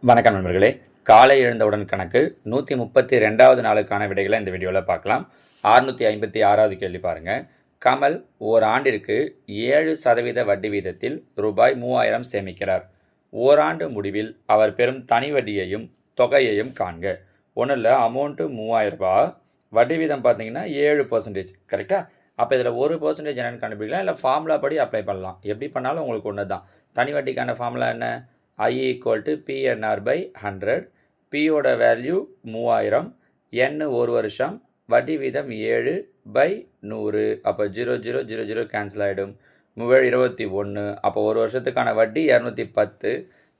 வணக்கம் நண்பர்களே. காலை எழுந்தவுடன் கணக்கு 132வது நாளுக்கான விடைகளை இந்த வீடியோவில் பார்க்கலாம். 656வது கேள்வி பாருங்கள். கமல் ஓராண்டிற்கு 7% வட்டி வீதத்தில் ரூபாய் 3000 சேமிக்கிறார். ஓராண்டு முடிவில் அவர் பெறும் தனி வட்டியையும் தொகையையும் காண்க. ஒன்றும் இல்லை, அமௌண்ட்டு 3000 ரூபாய், வட்டி வீதம் பார்த்தீங்கன்னா 7%. கரெக்டாக? அப்போ இதில் 1% என்னென்னு கண்டுபிடிக்கலாம், இல்லை ஃபார்முலா படி அப்ளை பண்ணலாம். எப்படி பண்ணாலும் உங்களுக்கு ஒன்று தான். தனி வட்டிக்கான ஃபார்முலா என்ன? I = PNR by 100. Pயோட வேல்யூ 3000, N ஒரு வருஷம், வட்டி வீதம் 7/100. அப்போ 0000 கேன்சல் ஆகிடும். 21, அப்போ ஒரு வருஷத்துக்கான வட்டி 210.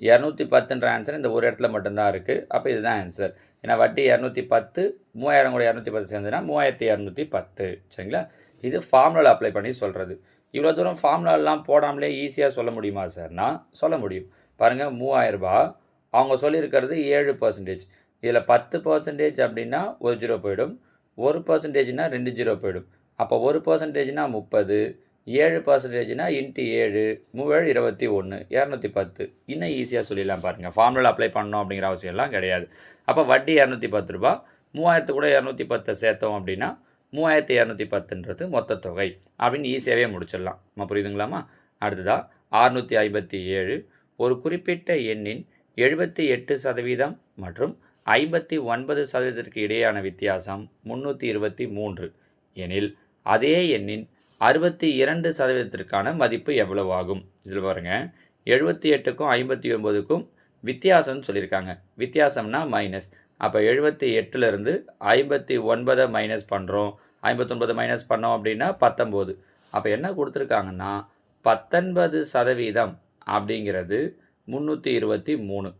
210ன்ற ஆன்சர் இந்த ஒரு இடத்துல மட்டும்தான் இருக்குது. அப்போ இதுதான் ஆன்சர். ஏன்னா வட்டி 210, 3000 கூட 210 சேர்ந்துன்னா 3210. சரிங்களா? இது ஃபார்முலாவில் அப்ளை பண்ணி சொல்கிறது. இவ்வளோ தூரம் ஃபார்முலாலாம் போடாமலே ஈஸியாக சொல்ல முடியுமா சார்னா சொல்ல முடியும். பாருங்கள், 3000 ரூபாய், அவங்க சொல்லியிருக்கிறது 7%. இதில் 10% அப்படின்னா ஒரு ஜீரோ போயிடும், 1%னா 2 ஜீரோ போயிடும். அப்போ 1%னா 30, 7%னா இன்ட்டு 7, 7 21, 210. இன்னும் ஈஸியாக சொல்லிடலாம் பாருங்கள். ஃபார்முலா அப்ளை பண்ணணும் அப்படிங்கிற அவசியம்லாம் கிடையாது. அப்போ வட்டி 210 ரூபா, 3000 கூட 210 சேர்த்தோம் அப்படின்னா 3210ன்றது மொத்த தொகை அப்படின்னு ஈஸியாகவே முடிச்சிடலாம். நம்ம புரியுதுங்களாமா? அடுத்ததாக 657. ஒரு குறிப்பிட்ட எண்ணின் 78% மற்றும் 59% இடையேயான வித்தியாசம் 323 எனில் அதே எண்ணின் 62%க்கான மதிப்பு எவ்வளவு ஆகும்? இதில் பாருங்கள், 78க்கும் 59க்கும் வித்தியாசம்னு சொல்லியிருக்காங்க. வித்தியாசம்னா மைனஸ். அப்போ 78லேருந்து 59 மைனஸ் பண்ணுறோம். 59 மைனஸ் பண்ணோம் அப்படின்னா 19. அப்போ என்ன கொடுத்துருக்காங்கன்னா 19% அப்படிங்கிறது 323.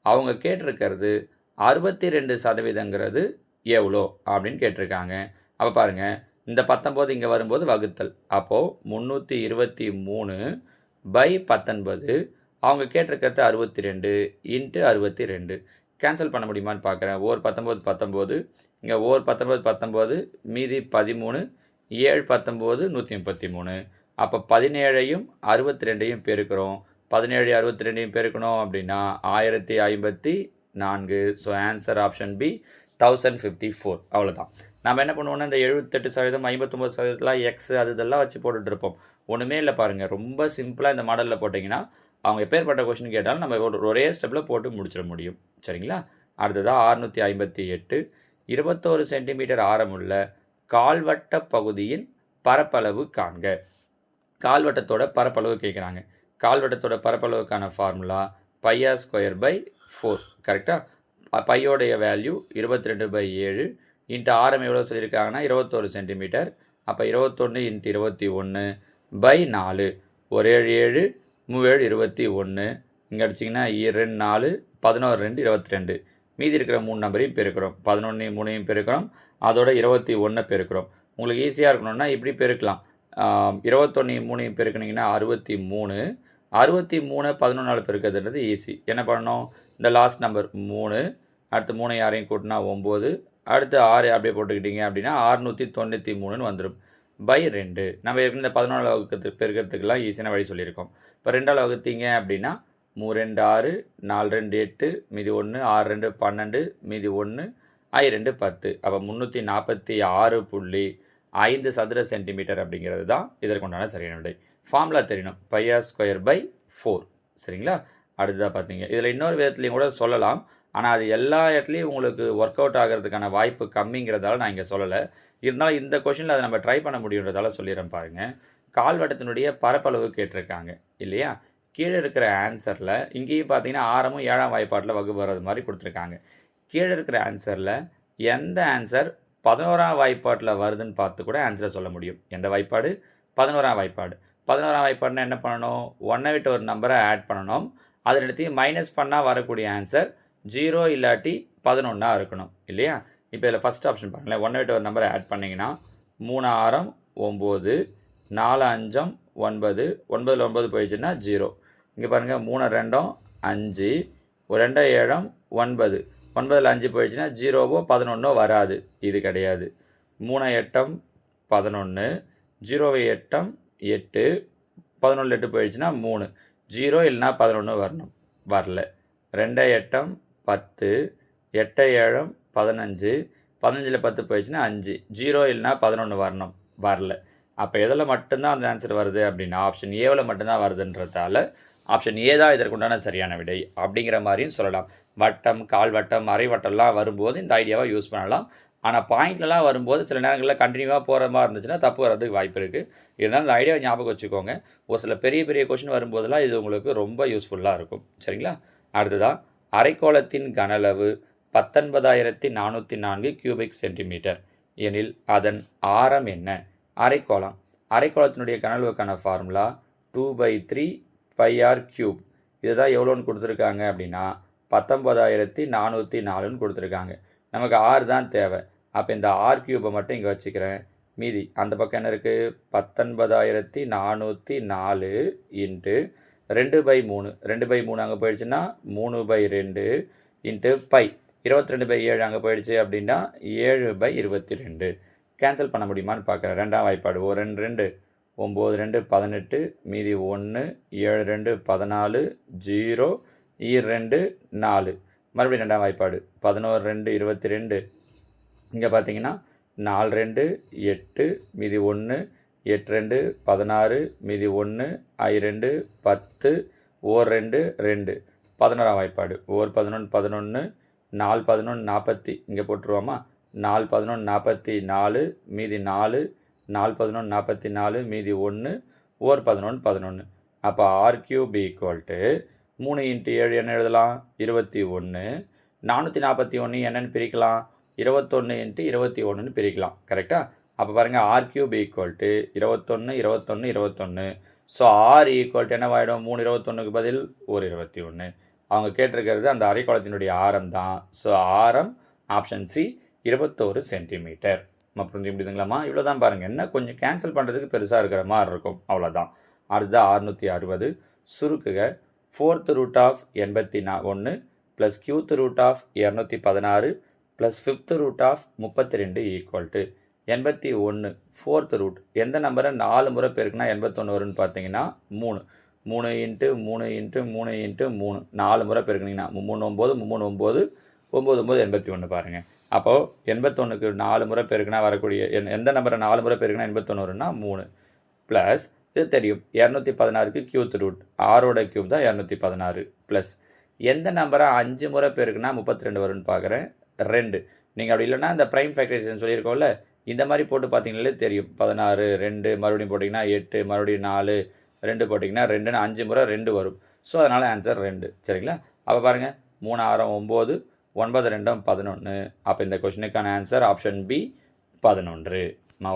அவங்க கேட்டிருக்கிறது 62%ங்கிறது எவ்வளோ அப்படின்னு கேட்டிருக்காங்க. அப்போ பாருங்கள், இந்த 19 இங்கே வரும்போது வகுத்தல். அப்போது 323/19. அவங்க கேட்டிருக்கிறது 62 இன்ட்டு 62. கேன்சல் பண்ண முடியுமான்னு பார்க்குறேன். ஓர் 19 19, இங்கே ஓர் 19 19, மீதி 13, 7 19 133. அப்போ 17ஐயும் 62ஐயும் பெருக்கிறோம். 17 62ஐயும் பெருக்கணும் அப்படின்னா 1054. So answer option b 1054. அவ்வளோதான். நம்ம என்ன பண்ணுவோம்னா, இந்த 78%, 59%லாம் எக்ஸ் அது இதெல்லாம் வச்சு போட்டுட்ருப்போம். ஒன்றுமே இல்லை பாருங்கள். ரொம்ப சிம்பிளாக இந்த மாடலில் போட்டிங்கன்னா அவங்க எப்பேற்பட்ட கொஷின் கேட்டாலும் நம்ம ஒரே ஸ்டெப்பில் போட்டு முடிச்சிட முடியும். சரிங்களா? அடுத்ததாக 658. 21 சென்டிமீட்டர் ஆரமுள்ள கால்வட்ட பகுதியின் பரப்பளவு காண்க. கால்வட்டத்தோட பரப்பளவு கேட்குறாங்க. கால்வட்டத்தோட பரப்பளவுக்கான ஃபார்முலா πr²/4. கரெக்டாக? பையோடைய வேல்யூ 22/7 இன்ட்டு ஆரம் எவ்வளோ சொல்லியிருக்காங்கன்னா 21 சென்டிமீட்டர். அப்போ 21 இன்ட்டு 21/4. ஒரு 7 7 21. இங்கே அடிச்சிங்கன்னா 2 4 11 2 22. மீதி இருக்கிற 3 நம்பரையும் பெருக்கிறோம். 11 3ஐயும் பெருக்கிறோம், அதோட 21 பெருக்கிறோம். உங்களுக்கு ஈஸியாக இருக்கணும்னா இப்படி பெருக்கலாம். 21 3ஐயும் பெருக்கினீங்கன்னா 63. 63 11 பெருக்கிறதுன்றது ஈஸி. என்ன பண்ணணும்? இந்த லாஸ்ட் நம்பர் 3, அடுத்து 3 யாரையும் கூட்டினா 9, அடுத்து 6 அப்படியே போட்டுக்கிட்டீங்க அப்படின்னா 693ன்னு வந்துடும். /2. நம்ம இந்த 11 வகுத்து பெருக்கிறதுக்கெல்லாம் ஈஸியான வழி சொல்லியிருக்கோம். இப்போ 2ஆல் வகுத்தீங்க அப்படின்னா 3 2 6, 4 2 8, மீதி 1, 6 2 12, மீதி 1, I2 10. அப்போ 346.5 சதுர சென்டிமீட்டர் அப்படிங்கிறது தான் இதற்குண்டான சரியான விடை. ஃபார்முலா தெரியணும், πr²/4. சரிங்களா? அடுத்ததாக பார்த்தீங்க, இதில் இன்னொரு விதத்துலையும் கூட சொல்லலாம். ஆனால் அது எல்லா இடத்துலையும் உங்களுக்கு ஒர்க் அவுட் ஆகிறதுக்கான வாய்ப்பு கம்மிங்கிறதால நான் இங்கே சொல்லலை. இருந்தாலும் இந்த கொஷினில் அதை நம்ம ட்ரை பண்ண முடியுன்றதால சொல்லிடுறேன் பாருங்கள். கால்வட்டத்தினுடைய பரப்பளவு கேட்டிருக்காங்க இல்லையா? கீழே இருக்கிற ஆன்சரில் இங்கேயும் பார்த்தீங்கன்னா ஆரமும் 7ஆம் வாய்ப்பாட்டில் வகுப்பு வர்றது மாதிரி கொடுத்துருக்காங்க. கீழே இருக்கிற ஆன்சரில் எந்த ஆன்சர் 11ஆம் வாய்ப்பாட்டில் வருதுன்னு பார்த்து கூட ஆன்சரை சொல்ல முடியும். எந்த வாய்ப்பாடு? 11ஆம் வாய்ப்பாடு. 11ஆம் வாய்ப்பாடுனா என்ன பண்ணணும்? 1 விட்டு ஒரு நம்பரை ஆட் பண்ணணும். அது ரெண்டுத்தையும் மைனஸ் பண்ணால் வரக்கூடிய ஆன்சர் 0 இல்லாட்டி 11 இருக்கணும் இல்லையா? இப்போ இதில் ஃபஸ்ட் ஆப்ஷன் பாருங்களேன். 1 விட்டு ஒரு நம்பரை ஆட் பண்ணிங்கன்னா 3 6 9, 4 5 9, 9ல் 9 போயிடுச்சுன்னா 0. இங்கே பாருங்கள், 3 2 5, 2 7 9, 9ல் 5 போயிடுச்சுன்னா 0வோ 11 வராது. இது கிடையாது. 3 8 11, 0 8 8, 11 8 போயிடுச்சுன்னா 3, 0 இல்லைனா 11 வரணும். வரல. 2 8 10, 8 7 15, 15ல் 10 போயிடுச்சுன்னா 5, 0 இல்லைனா 11 வரணும், வரல. அப்போ எதில் மட்டும்தான் அந்த ஆன்சர் வருது அப்படின்னா ஆப்ஷன் ஏவில் மட்டும்தான் வருதுன்றதால ஆப்ஷன் ஏ தான் இதற்குண்டான சரியான விடை அப்படிங்கிற மாதிரியும் சொல்லலாம். வட்டம், கால்வட்டம், அரை வட்டம்லாம் வரும்போது இந்த ஐடியாவை யூஸ் பண்ணலாம். ஆனால் பாயிண்ட்லலாம் வரும்போது சில நேரங்களில் கண்டினியூவாக போகிற மாதிரி இருந்துச்சுன்னா தப்பு வர்றதுக்கு வாய்ப்பு இருக்குது. இருந்தாலும் இந்த ஐடியாவை ஞாபகம் வச்சுக்கோங்க. ஒரு சில பெரிய பெரிய கொஷின் வரும்போதெல்லாம் இது உங்களுக்கு ரொம்ப யூஸ்ஃபுல்லாக இருக்கும். சரிங்களா? அடுத்ததாக அரைக்கோளத்தின் கனளவு 19,404 கியூபிக் சென்டிமீட்டர் எனில் அதன் ஆரம் என்ன? அரைக்கோளம். அரைக்கோளத்தினுடைய கனளவுக்கான ஃபார்முலா 2/3 πr கியூப். இதுதான் எவ்வளோன்னு கொடுத்துருக்காங்க அப்படின்னா 19,404ன்னு கொடுத்துருக்காங்க. நமக்கு ஆர் தான் தேவை. அப்போ இந்த ஆர் கியூபை மட்டும் இங்கே வச்சுக்கிறேன். மீதி அந்த பக்கம் என்ன இருக்குது? 19,404 இன்ட்டு 2/3. 2/3 அங்கே போயிடுச்சுன்னா 3/2 இன்ட்டு பை 22/7 அங்கே போயிடுச்சு அப்படின்னா 7/22. கேன்சல் பண்ண முடியுமான்னு பார்க்குறேன். ரெண்டாம் வாய்ப்பாடு. 2 2 9 2 18, மீதி 1 7 2 14, 0 2 4. மறுபடியும் ரெண்டாம் வாய்ப்பாடு. 11 2 22. இங்கே பார்த்தீங்கன்னா 4 2 8, மீதி 1 8 2 16, மீதி 1 2 10, 2 2. 11ஆம் வாய்ப்பாடு. 11 11, 4 11 40. இங்கே போட்டுருவோமா? 4 11 44, மீதி 4 4 11 44, மீதி 1 11 11. அப்போ ஆர் கியூப் ஈக்குவல் டு 3 × 7 என்ன எழுதலாம்? 21. 441 என்னென்னு பிரிக்கலாம்? 21 × 21ன்னு பிரிக்கலாம். கரெக்டாக? அப்போ பாருங்கள், R cube equal to 21 21 21. So R equal to என்னவாயிடும்? 3 21க்கு பதில் 1 21. அவங்க கேட்டிருக்கிறது அந்த அரைக்கோளத்தினுடைய ஆரம் தான். ஸோ ஆரம் ஆப்ஷன் சி 21 சென்டிமீட்டர். நம்ம புரிஞ்சு முடியுதுங்களாம்மா? இவ்வளோ தான் பாருங்கள். என்ன கொஞ்சம் கேன்சல் பண்ணுறதுக்கு பெருசாக இருக்கிற மாதிரி இருக்கும், அவ்வளோதான். அடுத்தது 660. சுருக்குக 4th root of 81 plus cube root of 216 plus 5th root of 32 equal to 81 4th root. எந்த நம்பரை 4 முறை பெருக்குனா 81 வரும்னு பார்த்தீங்கன்னா 3 3 × 3 × 3 × 3 4 முறை பெருக்குனிங்கன்னா 3 9 3 9 9 9 81 பாருங்கள். அப்போது 81க்கு 4 முறை பெருக்குனா வரக்கூடிய எந்த நம்பரை 4 முறை பெருக்குனா 81 வரும்னா 3 ப்ளஸ் இது தெரியும் 216க்கு க்யூத் ரூட், ஆரோட க்யூப் தான் 216 ப்ளஸ் எந்த நம்பரை 5 முறை பெருக்குனா 32 வரும்னு பார்க்குறேன் 2. நீங்கள் அப்படி இல்லைன்னா இந்த ப்ரைம் ஃபேக்டரைசேஷன் சொல்லியிருக்கோம்ல, இந்த மாதிரி போட்டு பார்த்தீங்கன்னாலே தெரியும். 16 2 மறுபடியும் போட்டிங்கன்னா 8 மறுபடியும் 4 2 போட்டிங்கன்னா 2ன்னு 5 முறை 2 வரும். ஸோ அதனால் ஆன்சர் 2. சரிங்களா? அப்போ பாருங்கள், 3 6 9 9 2 11. அப்போ இந்த கொஷினுக்கான ஆன்சர் ஆப்ஷன் பி 11.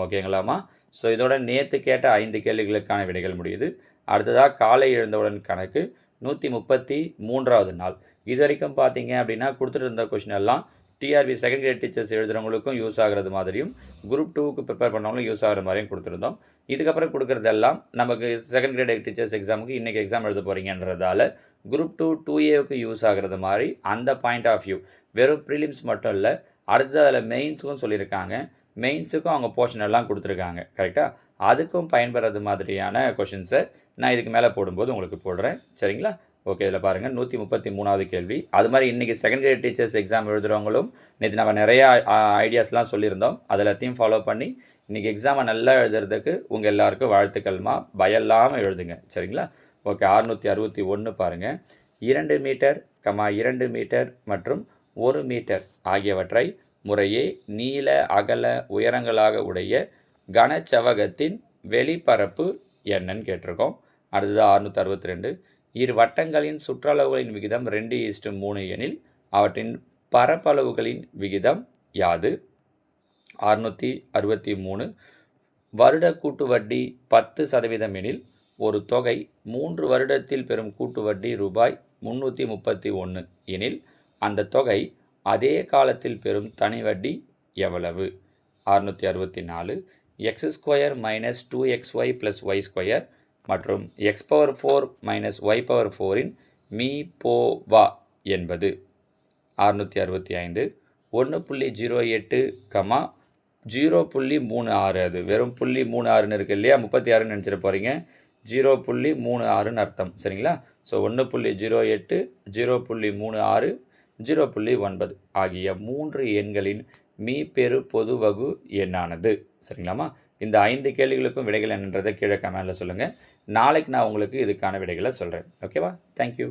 ஓகேங்களாம்மா? ஸோ இதோட நேற்று கேட்ட 5 கேள்விகளுக்கான விடைகள் முடியுது. அடுத்ததாக காலை எழுந்தவுடன் கணக்கு 133வது நாள். இது வரைக்கும் பார்த்தீங்க அப்படின்னா கொடுத்துட்டு இருந்த கொஷின் எல்லாம் டிஆர்பி செகண்ட் கிரேட் டீச்சர்ஸ் எழுதுகிறவங்களுக்கும் யூஸ் ஆகிறது மாதிரியும் குரூப் 2க்கு ப்ரிப்பேர் பண்ணவங்களும் யூஸ் ஆகிற மாதிரியும் கொடுத்துருந்தோம். இதுக்கப்புறம் கொடுக்குறதெல்லாம் நமக்கு செகண்ட் கிரேட் டீச்சர்ஸ் எக்ஸாமுக்கு இன்றைக்கி எக்ஸாம் எழுத போகிறீங்கன்றதால குரூப் 2 2Aவுக்கு யூஸ் ஆகிறது மாதிரி அந்த பாயிண்ட் ஆஃப் வியூ வெறும் ப்ரிலிம்ஸ் மட்டும் இல்லை, அடுத்தது அதில் மெயின்ஸுக்கும் சொல்லியிருக்காங்க. மெயின்ஸுக்கும் அவங்க போர்ஷன் எல்லாம் கொடுத்துருக்காங்க. கரெக்டாக? அதுக்கும் பயன்படுறது மாதிரியான கொஷின்ஸை நான் இதுக்கு மேலே போடும்போது உங்களுக்கு போடுறேன். சரிங்களா? ஓகே, இதில் பாருங்கள் 133வது கேள்வி. அது மாதிரி இன்றைக்கி செகண்ட் கிரேட் டீச்சர்ஸ் எக்ஸாம் எழுதுகிறவங்களும் நேற்று நம்ம நிறையா ஐடியாஸ்லாம் சொல்லியிருந்தோம். அது எல்லாத்தையும் ஃபாலோ பண்ணி இன்றைக்கி எக்ஸாமை நல்லா எழுதுறதுக்கு உங்கள் எல்லாருக்கும் வாழ்த்துக்கள்மா. பயமில்லாமல் எழுதுங்க. சரிங்களா? ஓகே, 661 பாருங்கள். 2 மீட்டர் 2 மீட்டர் மற்றும் 1 மீட்டர் ஆகியவற்றை முறையே நீள அகல உயரங்களாக உடைய கனச்செவ்வகத்தின் வெளிப்பரப்பு என்னன்னு கேட்டிருக்கோம். அடுத்தது 662. இரு வட்டங்களின் சுற்றளவுகளின் விகிதம் 2:3 எனில் அவற்றின் பரப்பளவுகளின் விகிதம் யாது? 663. வருட கூட்டு வட்டி 10% எனில் ஒரு தொகை 3 வருடத்தில் பெறும் கூட்டு வட்டி ரூபாய் 331 எனில் அந்த தொகை அதே காலத்தில் பெறும் தனி வட்டி எவ்வளவு? 664. x² - 2xy + y² மற்றும் x⁴ - y⁴ மீ போ வா என்பது? 665. 1.08, 0.36. அது வெறும் 0.36ன்னு இருக்குது இல்லையா? 36ன்னு நினச்சிட போகிறீங்க. 0.36ன்னு அர்த்தம். சரிங்களா? ஸோ 1.08, 0.36, 0.9 ஆகிய 3 எண்களின் மீப்பெரு பொது வகு எண்ணானது. சரிங்களாம்மா? இந்த 5 கேள்விகளுக்கும் விடைகள் என்னன்றதை கீழே கமெண்டில் சொல்லுங்கள். நாளைக்கு நான் உங்களுக்கு இதுக்கான விடைகளை சொல்கிறேன். ஓகேவா? தேங்க்யூ.